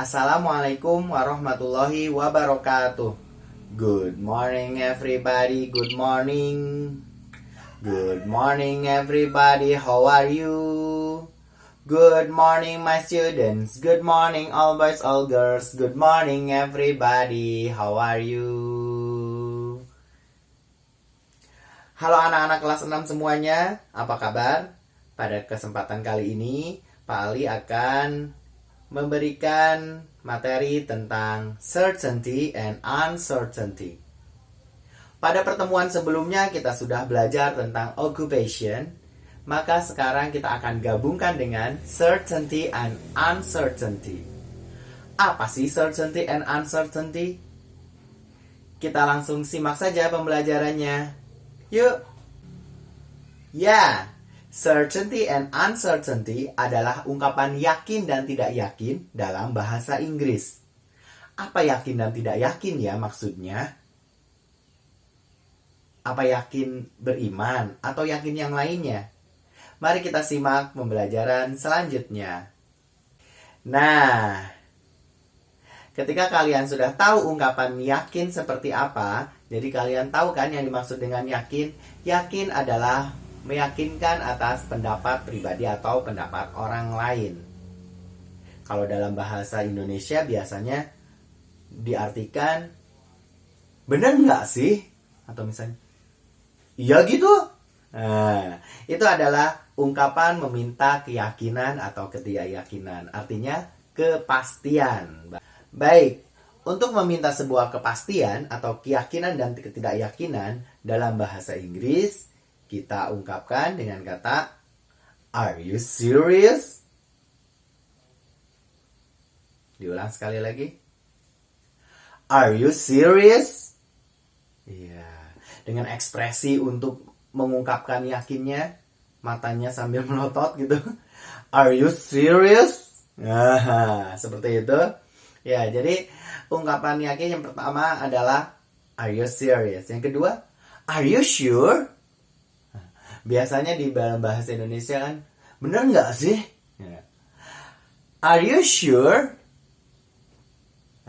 Assalamualaikum warahmatullahi wabarakatuh. Good morning everybody, good morning. Good morning everybody, how are you? Good morning my students, good morning all boys, all girls. Good morning everybody, how are you? Halo anak-anak kelas 6 semuanya, apa kabar? Pada kesempatan kali ini, Pak Ali akan memberikan materi tentang certainty and uncertainty. Pada pertemuan sebelumnya kita sudah belajar tentang occupation, maka sekarang kita akan gabungkan dengan certainty and uncertainty. Apa sih certainty and uncertainty? Kita langsung simak saja pembelajarannya. Yuk! Ya! Certainty and uncertainty adalah ungkapan yakin dan tidak yakin dalam bahasa Inggris. Apa yakin dan tidak yakin ya maksudnya? Apa yakin beriman atau yakin yang lainnya? Mari kita simak pembelajaran selanjutnya. Nah, ketika kalian sudah tahu ungkapan yakin seperti apa, jadi kalian tahu kan yang dimaksud dengan yakin? Yakin adalah meyakinkan atas pendapat pribadi atau pendapat orang lain. Kalau dalam bahasa Indonesia biasanya diartikan benar nggak sih? Atau misalnya iya gitu. Nah, itu adalah ungkapan meminta keyakinan atau ketidakyakinan. Artinya kepastian. Baik, untuk meminta sebuah kepastian atau keyakinan dan ketidakyakinan dalam bahasa Inggris, kita ungkapkan dengan kata Are you serious? Diulang sekali lagi. Are you serious? Iya, dengan ekspresi untuk mengungkapkan yakinnya, matanya sambil melotot gitu. Are you serious? Nah, seperti itu. Ya, jadi ungkapan yakin yang pertama adalah Are you serious? Yang kedua, Are you sure? Biasanya di dalam bahasa Indonesia kan, bener nggak sih? Are you sure?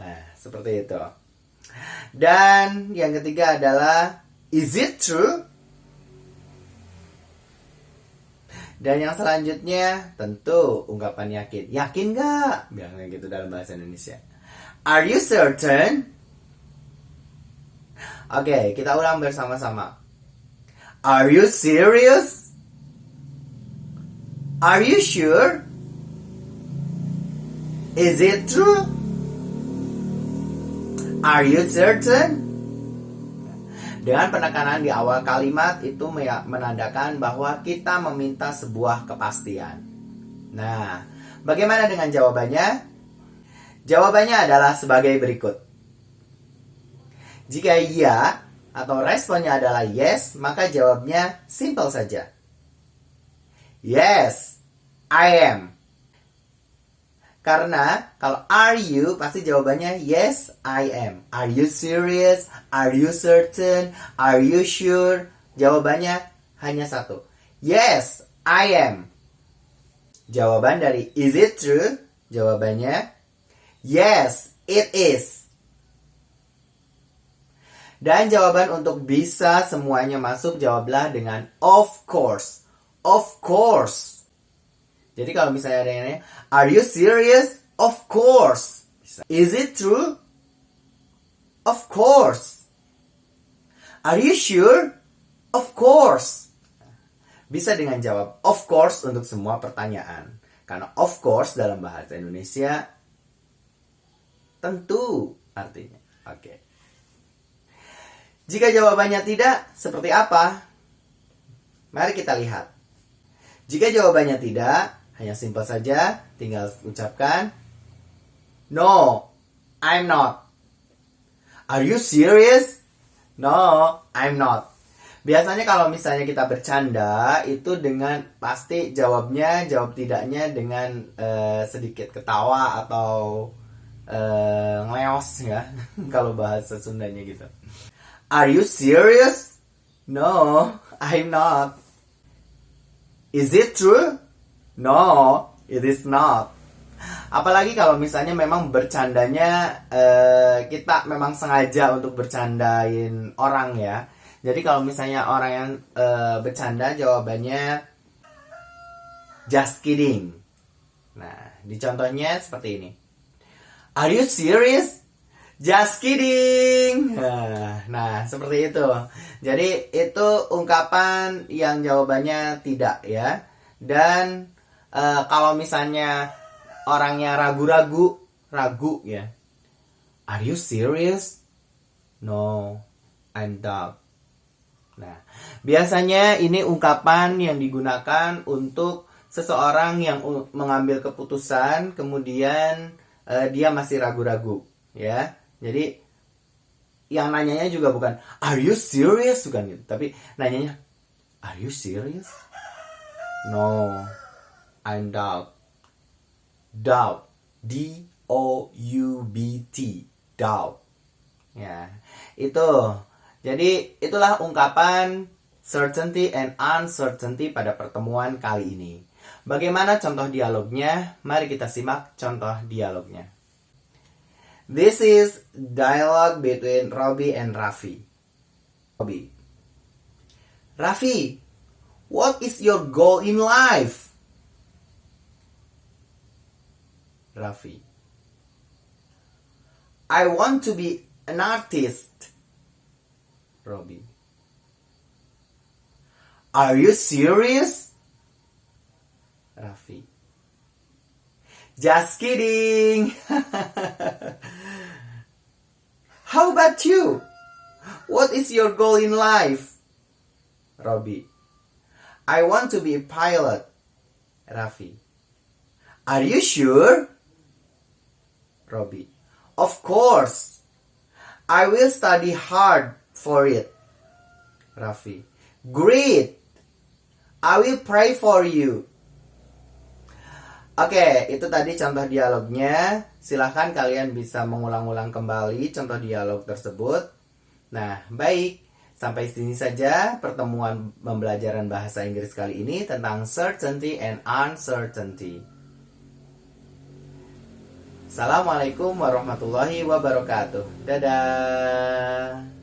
Nah, seperti itu. Dan yang ketiga adalah, is it true? Dan yang selanjutnya, tentu ungkapan yakin. Yakin nggak? Biasanya gitu dalam bahasa Indonesia. Are you certain? Oke, kita ulang bersama-sama. Are you serious? Are you sure? Is it true? Are you certain? Dengan penekanan di awal kalimat itu menandakan bahwa kita meminta sebuah kepastian. Nah, bagaimana dengan jawabannya? Jawabannya adalah sebagai berikut. Jika iya, atau responnya adalah yes, maka jawabnya simple saja. Yes, I am. Karena kalau are you, pasti jawabannya yes, I am. Are you serious? Are you certain? Are you sure? Jawabannya hanya satu. Yes, I am. Jawaban dari is it true? Jawabannya yes, it is. Dan jawaban untuk bisa semuanya masuk, jawablah dengan of course. Of course. Jadi kalau misalnya ada yang nanya, are you serious? Of course. Is it true? Of course. Are you sure? Of course. Bisa dengan jawab of course untuk semua pertanyaan. Karena of course dalam bahasa Indonesia tentu artinya. Oke. Jika jawabannya tidak, seperti apa? Mari kita lihat. Jika jawabannya tidak, hanya simpel saja, tinggal ucapkan no, I'm not. Are you serious? No, I'm not. Biasanya kalau misalnya kita bercanda, itu dengan pasti jawab tidaknya dengan sedikit ketawa atau ngeleos ya. Kalau bahasa Sundanya gitu. Are you serious? No, I'm not. Is it true? No, it is not. Apalagi kalau misalnya memang bercandanya kita memang sengaja untuk bercandain orang ya. Jadi kalau misalnya orang yang bercanda jawabannya just kidding. Nah, di contohnya seperti ini. Are you serious? Just kidding. Nah, seperti itu. Jadi itu ungkapan yang jawabannya tidak ya. Dan kalau misalnya orangnya ragu ya. Are you serious? No, I'm doubt. Nah, biasanya ini ungkapan yang digunakan untuk seseorang yang mengambil keputusan, kemudian dia masih ragu-ragu, ya. Jadi yang nanyanya juga bukan Are you serious? Bukan gitu, tapi nanyanya Are you serious? No, I'm doubt. Doubt, D-O-U-B-T, doubt. Ya, itu. Jadi itulah ungkapan certainty and uncertainty pada pertemuan kali ini. Bagaimana contoh dialognya? Mari kita simak contoh dialognya. This is dialogue between Robbie and Raffi. Robbie. Raffi, what is your goal in life? Raffi. I want to be an artist. Robbie. Are you serious? Raffi. Just kidding. How about you? What is your goal in life? Robbie. I want to be a pilot. Raffi. Are you sure? Robbie. Of course. I will study hard for it. Raffi. Great. I will pray for you. Oke, itu tadi contoh dialognya. Silahkan kalian bisa mengulang-ulang kembali contoh dialog tersebut. Nah, baik. Sampai sini saja pertemuan pembelajaran bahasa Inggris kali ini tentang certainty and uncertainty. Assalamualaikum warahmatullahi wabarakatuh. Dadah.